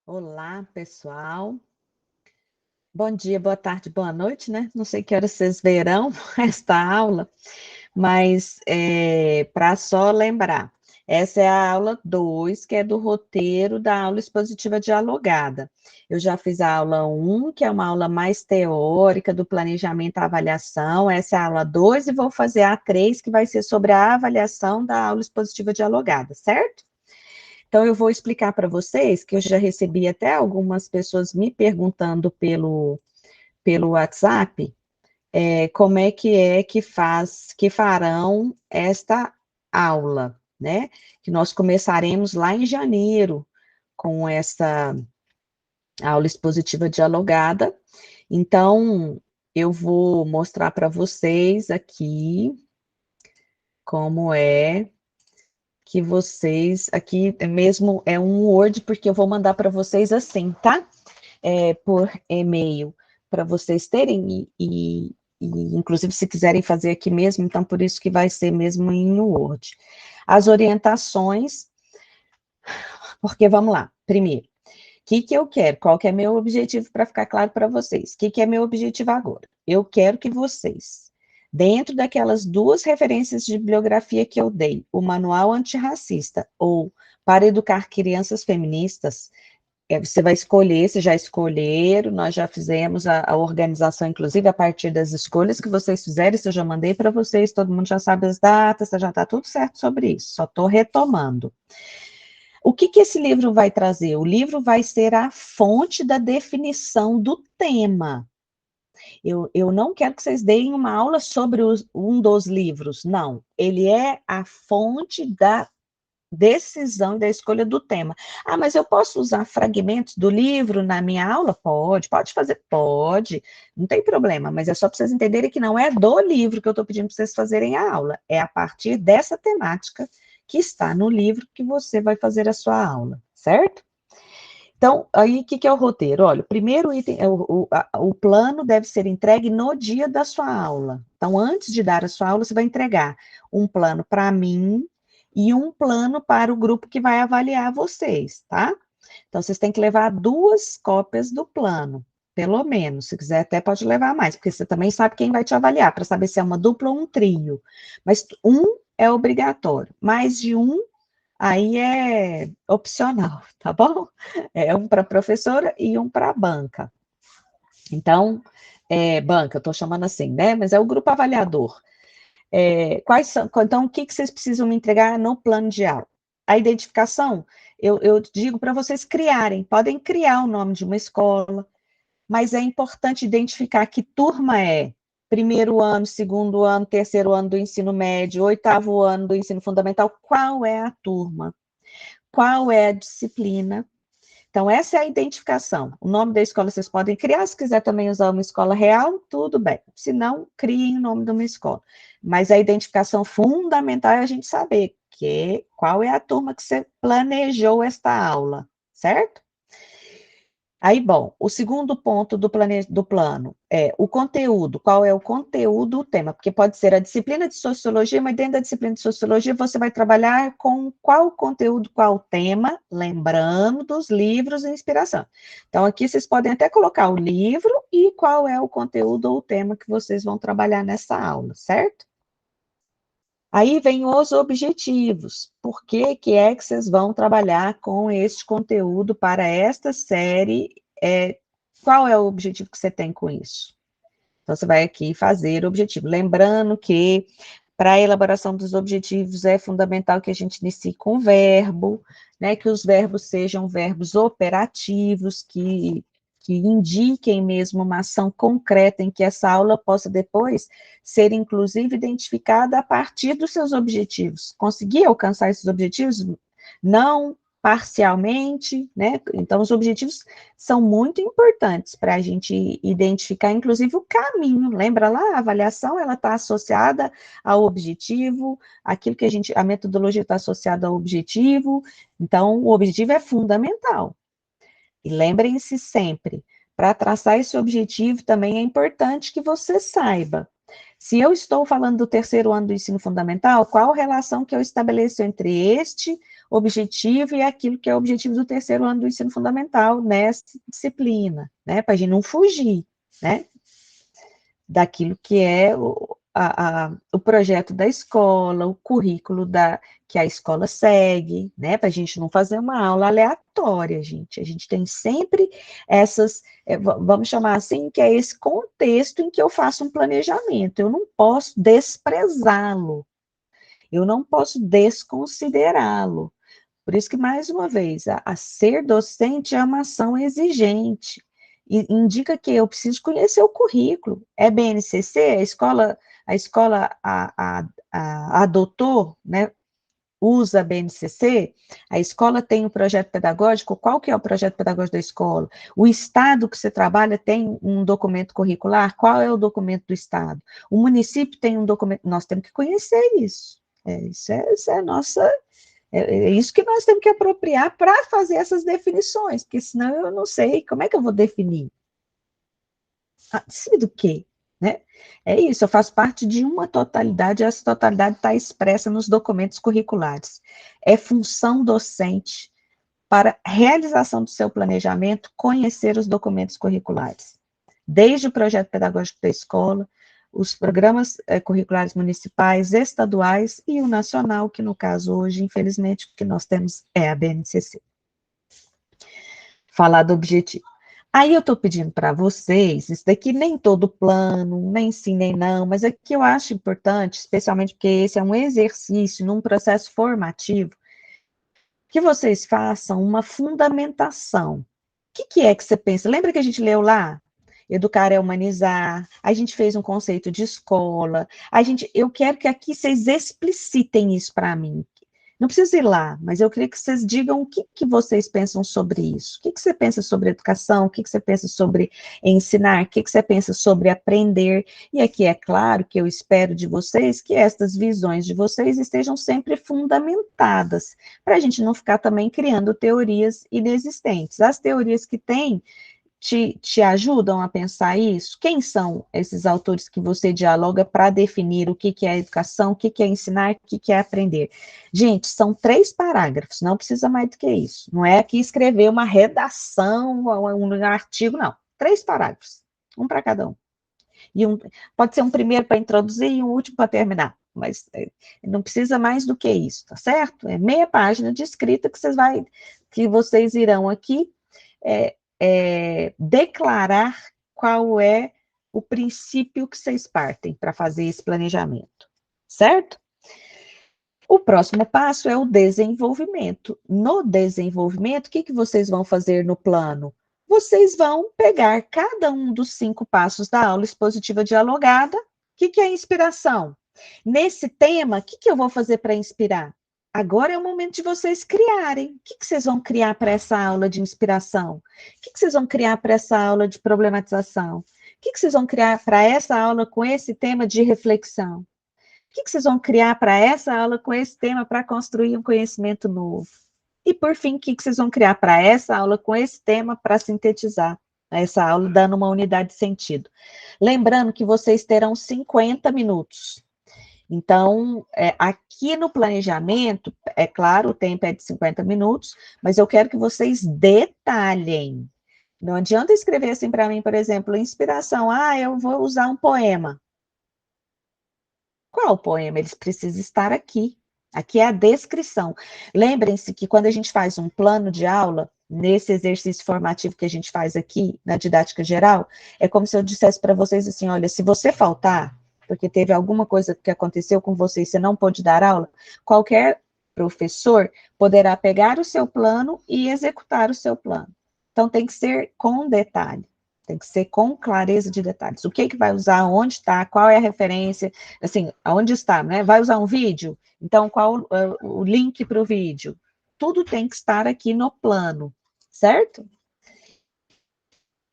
Olá, pessoal. Bom dia, boa tarde, boa noite, né? Não sei que horas vocês verão esta aula, mas para só lembrar, essa é a aula 2, que é do roteiro da aula expositiva dialogada. Eu já fiz a aula 1, que é uma aula mais teórica do planejamento e avaliação. Essa é a aula 2 e vou fazer a 3, que vai ser sobre a avaliação da aula expositiva dialogada, certo? Então, eu vou explicar para vocês, que eu já recebi até algumas pessoas me perguntando pelo WhatsApp, como que farão esta aula, né? Que nós começaremos lá em janeiro com essa aula expositiva dialogada. Então, eu vou mostrar para vocês aqui como é que vocês, aqui mesmo é um Word, porque eu vou mandar para vocês assim, tá? Por e-mail, para vocês terem, inclusive se quiserem fazer aqui mesmo, então por isso que vai ser mesmo em Word. As orientações, porque vamos lá, primeiro, o que eu quero? Qual que é meu objetivo para ficar claro para vocês? O que é meu objetivo agora? Eu quero que vocês, dentro daquelas duas referências de bibliografia que eu dei, o Manual Antirracista ou Para Educar Crianças Feministas, você vai escolher, vocês já escolheram, nós já fizemos a organização, inclusive a partir das escolhas que vocês fizeram, isso eu já mandei para vocês, todo mundo já sabe as datas, já está tudo certo sobre isso, só estou retomando. O que esse livro vai trazer? O livro vai ser a fonte da definição do tema. Eu não quero que vocês deem uma aula sobre um dos livros, não. Ele é a fonte da decisão e da escolha do tema. Ah, mas eu posso usar fragmentos do livro na minha aula? Pode fazer, pode, não tem problema, mas é só para vocês entenderem que não é do livro que eu estou pedindo para vocês fazerem a aula, é a partir dessa temática que está no livro que você vai fazer a sua aula, certo? Então, aí, o que é o roteiro? Olha, o primeiro item, o plano deve ser entregue no dia da sua aula. Então, antes de dar a sua aula, você vai entregar um plano para mim e um plano para o grupo que vai avaliar vocês, tá? Então, vocês têm que levar 2 cópias do plano, pelo menos. Se quiser, até pode levar mais, porque você também sabe quem vai te avaliar, para saber se é uma dupla ou um trio. Mas um é obrigatório, mais de um aí é opcional, tá bom? É um para professora e um para banca. Então, banca, eu estou chamando assim, né? Mas é o grupo avaliador. Quais são, então, o que vocês precisam me entregar no plano de aula? A identificação, eu digo para vocês criarem, podem criar o nome de uma escola, mas é importante identificar que turma é. Primeiro ano, segundo ano, terceiro ano do ensino médio, oitavo ano do ensino fundamental, qual é a turma? Qual é a disciplina? Então, essa é a identificação. O nome da escola vocês podem criar, se quiser também usar uma escola real, tudo bem. Se não, criem o nome de uma escola. Mas a identificação fundamental é a gente saber qual é a turma que você planejou esta aula, certo? Aí, bom, o segundo ponto do plano é o conteúdo. Qual é o conteúdo, o tema? Porque pode ser a disciplina de sociologia, mas dentro da disciplina de sociologia você vai trabalhar com qual conteúdo, qual tema, lembrando dos livros de inspiração. Então, aqui vocês podem até colocar o livro e qual é o conteúdo ou o tema que vocês vão trabalhar nessa aula, certo? Aí vem os objetivos. Por que é que vocês vão trabalhar com este conteúdo para esta série? Qual é o objetivo que você tem com isso? Então, você vai aqui fazer o objetivo. Lembrando que para a elaboração dos objetivos é fundamental que a gente inicie com verbo, né? Que os verbos sejam verbos operativos, que indiquem mesmo uma ação concreta em que essa aula possa depois ser, inclusive, identificada a partir dos seus objetivos. Conseguir alcançar esses objetivos? Não parcialmente, né? Então, os objetivos são muito importantes para a gente identificar, inclusive, o caminho. Lembra lá, a avaliação, ela está associada ao objetivo, aquilo que a metodologia está associada ao objetivo, então, o objetivo é fundamental. E lembrem-se sempre, para traçar esse objetivo também é importante que você saiba Se eu estou falando do terceiro ano do ensino fundamental, qual a relação que eu estabeleço entre este objetivo e aquilo que é o objetivo do terceiro ano do ensino fundamental nessa disciplina, né? Para a gente não fugir, né? Daquilo que é o projeto da escola, o currículo que a escola segue, né? Para a gente não fazer uma aula aleatória, gente. A gente tem sempre essas, vamos chamar assim, que é esse contexto em que eu faço um planejamento. Eu não posso desprezá-lo, eu não posso desconsiderá-lo. Por isso que, mais uma vez, a ser docente é uma ação exigente. E indica que eu preciso conhecer o currículo. É BNCC, a escola adotou, né, usa a BNCC, a escola tem um projeto pedagógico, qual que é o projeto pedagógico da escola? O estado que você trabalha tem um documento curricular, qual é o documento do estado? O município tem um documento, nós temos que conhecer isso. Isso é nossa... É isso que nós temos que apropriar para fazer essas definições, porque senão eu não sei como é que eu vou definir. Sim, do quê? Né? É isso, eu faço parte de uma totalidade, essa totalidade está expressa nos documentos curriculares. É função docente, para realização do seu planejamento, conhecer os documentos curriculares. Desde o projeto pedagógico da escola, os programas curriculares municipais, estaduais e o nacional, que no caso hoje, infelizmente, o que nós temos é a BNCC. Falar do objetivo. Aí eu estou pedindo para vocês, isso daqui nem todo plano, nem sim, nem não, mas aqui eu acho importante, especialmente porque esse é um exercício num processo formativo, que vocês façam uma fundamentação. O que é que você pensa? Lembra que a gente leu lá? Educar é humanizar, a gente fez um conceito de escola, eu quero que aqui vocês explicitem isso para mim. Não precisa ir lá, mas eu queria que vocês digam o que vocês pensam sobre isso. O que você pensa sobre educação? O que você pensa sobre ensinar? O que você pensa sobre aprender? E aqui é claro que eu espero de vocês que estas visões de vocês estejam sempre fundamentadas, para a gente não ficar também criando teorias inexistentes. As teorias que tem te ajudam a pensar isso? Quem são esses autores que você dialoga para definir o que é educação, o que é ensinar, o que é aprender? Gente, são 3 parágrafos, não precisa mais do que isso. Não é aqui escrever uma redação, um artigo, não. 3 parágrafos, um para cada um. E pode ser um primeiro para introduzir e um último para terminar, mas não precisa mais do que isso, tá certo? É meia página de escrita que vocês irão aqui declarar qual é o princípio que vocês partem para fazer esse planejamento, certo? O próximo passo é o desenvolvimento. No desenvolvimento, o que vocês vão fazer no plano? Vocês vão pegar cada um dos 5 passos da aula expositiva dialogada. O que é inspiração? Nesse tema, o que eu vou fazer para inspirar? Agora é o momento de vocês criarem. O que vocês vão criar para essa aula de inspiração? O que vocês vão criar para essa aula de problematização? O que vocês vão criar para essa aula com esse tema de reflexão? O que vocês vão criar para essa aula com esse tema para construir um conhecimento novo? E, por fim, o que vocês vão criar para essa aula com esse tema para sintetizar essa aula, dando uma unidade de sentido? Lembrando que vocês terão 50 minutos. Então, aqui no planejamento, é claro, o tempo é de 50 minutos, mas eu quero que vocês detalhem. Não adianta escrever assim para mim, por exemplo, inspiração, eu vou usar um poema. Qual poema? Eles precisam estar aqui. Aqui é a descrição. Lembrem-se que quando a gente faz um plano de aula, nesse exercício formativo que a gente faz aqui, na didática geral, é como se eu dissesse para vocês assim, olha, se você faltar, porque teve alguma coisa que aconteceu com você e você não pôde dar aula, qualquer professor poderá pegar o seu plano e executar o seu plano. Então, tem que ser com detalhe. Tem que ser com clareza de detalhes. O que vai usar, onde está, qual é a referência, assim, aonde está, né? Vai usar um vídeo? Então, qual o link para o vídeo? Tudo tem que estar aqui no plano, certo?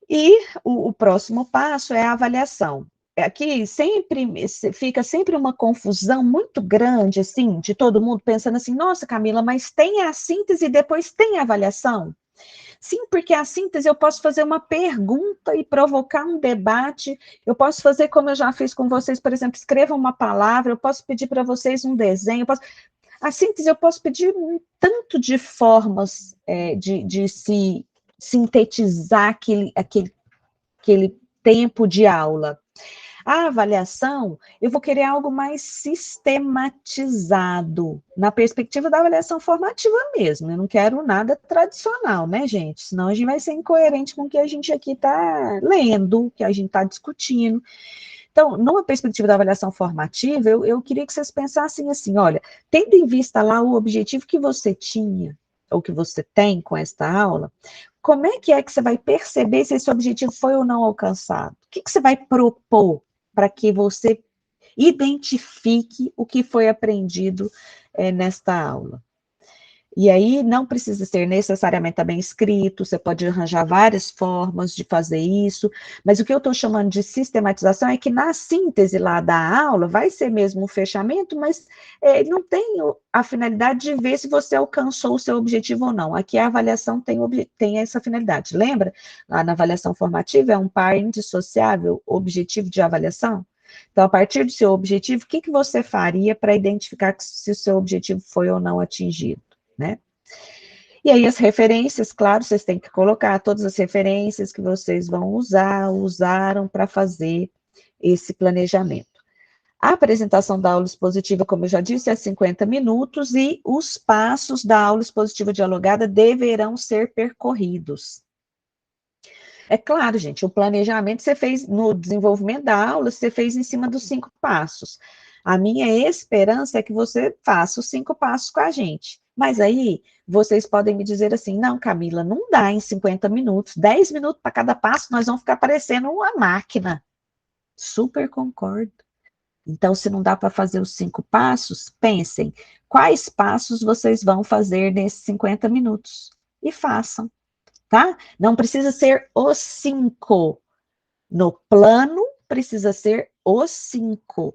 E o próximo passo é a avaliação. Aqui fica sempre uma confusão muito grande, assim, de todo mundo pensando assim, nossa, Camila, mas tem a síntese e depois tem a avaliação? Sim, porque a síntese eu posso fazer uma pergunta e provocar um debate, eu posso fazer como eu já fiz com vocês, por exemplo, escrevam uma palavra, eu posso pedir para vocês um desenho, a síntese eu posso pedir um tanto de formas de se sintetizar aquele tempo de aula. A avaliação, eu vou querer algo mais sistematizado, na perspectiva da avaliação formativa mesmo. Eu não quero nada tradicional, né, gente? Senão a gente vai ser incoerente com o que a gente aqui está lendo, o que a gente está discutindo. Então, numa perspectiva da avaliação formativa, eu queria que vocês pensassem assim, olha, tendo em vista lá o objetivo que você tinha, ou que você tem com esta aula, como é que você vai perceber se esse objetivo foi ou não alcançado? O que você vai propor para que você identifique o que foi aprendido nesta aula? E aí não precisa ser necessariamente também escrito, você pode arranjar várias formas de fazer isso, mas o que eu estou chamando de sistematização é que na síntese lá da aula vai ser mesmo um fechamento, mas não tem a finalidade de ver se você alcançou o seu objetivo ou não. Aqui a avaliação tem essa finalidade. Lembra? Lá na avaliação formativa é um par indissociável objetivo de avaliação. Então, a partir do seu objetivo, o que você faria para identificar se o seu objetivo foi ou não atingido? Né? E aí as referências, claro, vocês têm que colocar todas as referências que vocês vão usaram para fazer esse planejamento. A apresentação da aula expositiva, como eu já disse, é 50 minutos e os passos da aula expositiva dialogada deverão ser percorridos. É claro, gente, o planejamento você fez no desenvolvimento da aula, você fez em cima dos 5 passos. A minha esperança é que você faça os 5 passos com a gente. Mas aí, vocês podem me dizer assim, não, Camila, não dá em 50 minutos, 10 minutos para cada passo, nós vamos ficar parecendo uma máquina. Super concordo. Então, se não dá para fazer os 5 passos, pensem, quais passos vocês vão fazer nesses 50 minutos? E façam. Tá? Não precisa ser os 5. No plano, precisa ser os 5.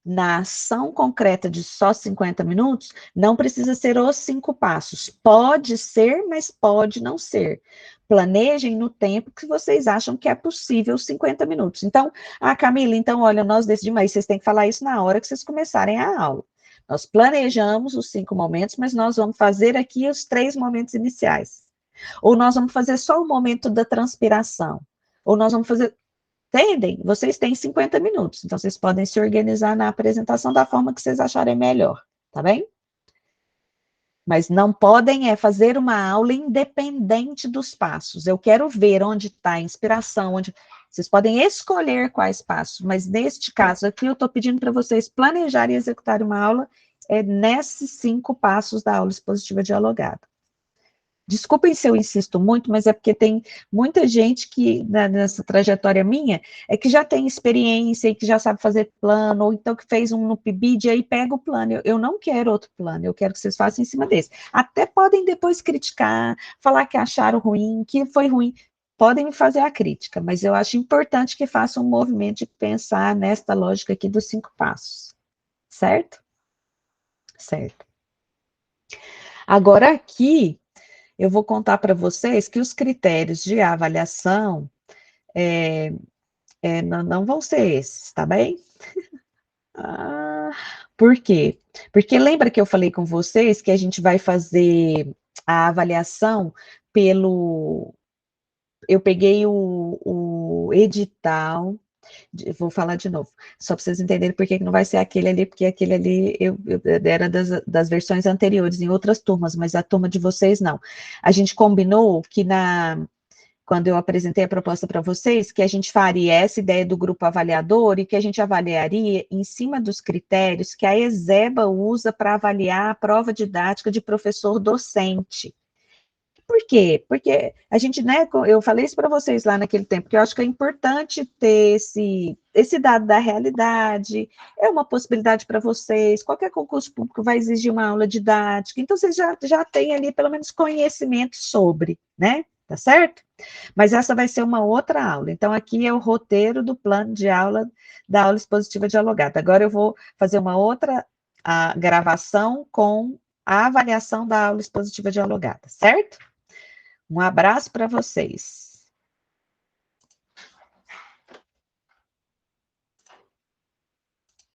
Na ação concreta de só 50 minutos, não precisa ser os 5 passos. Pode ser, mas pode não ser. Planejem no tempo que vocês acham que é possível 50 minutos. Então, Camila, então, olha, nós decidimos, aí vocês têm que falar isso na hora que vocês começarem a aula. Nós planejamos os 5 momentos, mas nós vamos fazer aqui os 3 momentos iniciais. Ou nós vamos fazer só o momento da transpiração. Ou nós vamos fazer... Entendem? Vocês têm 50 minutos, então vocês podem se organizar na apresentação da forma que vocês acharem melhor, tá bem? Mas não podem fazer uma aula independente dos passos. Eu quero ver onde está a inspiração, onde... Vocês podem escolher quais passos, mas neste caso aqui eu estou pedindo para vocês planejarem e executarem uma aula nesses 5 passos da aula expositiva dialogada. Desculpem se eu insisto muito, mas é porque tem muita gente que, nessa trajetória minha, que já tem experiência e que já sabe fazer plano, ou então que fez um no PIBID e aí pega o plano. Eu não quero outro plano, eu quero que vocês façam em cima desse. Até podem depois criticar, falar que acharam ruim, que foi ruim. Podem me fazer a crítica, mas eu acho importante que façam um movimento de pensar nesta lógica aqui dos 5 passos. Certo? Certo. Agora aqui, eu vou contar para vocês que os critérios de avaliação não vão ser esses, tá bem? Por quê? Porque lembra que eu falei com vocês que a gente vai fazer a avaliação pelo... Eu peguei o edital, vou falar de novo, só para vocês entenderem por que não vai ser aquele ali, porque aquele ali era das versões anteriores, em outras turmas, mas a turma de vocês não. A gente combinou que quando eu apresentei a proposta para vocês, que a gente faria essa ideia do grupo avaliador e que a gente avaliaria em cima dos critérios que a ESEBA usa para avaliar a prova didática de professor docente. Por quê? Porque a gente, né, eu falei isso para vocês lá naquele tempo, que eu acho que é importante ter esse dado da realidade, é uma possibilidade para vocês, qualquer concurso público vai exigir uma aula didática, então vocês já têm ali pelo menos conhecimento sobre, né, tá certo? Mas essa vai ser uma outra aula, então aqui é o roteiro do plano de aula, da aula expositiva dialogada. Agora eu vou fazer uma outra gravação com a avaliação da aula expositiva dialogada, certo? Um abraço para vocês.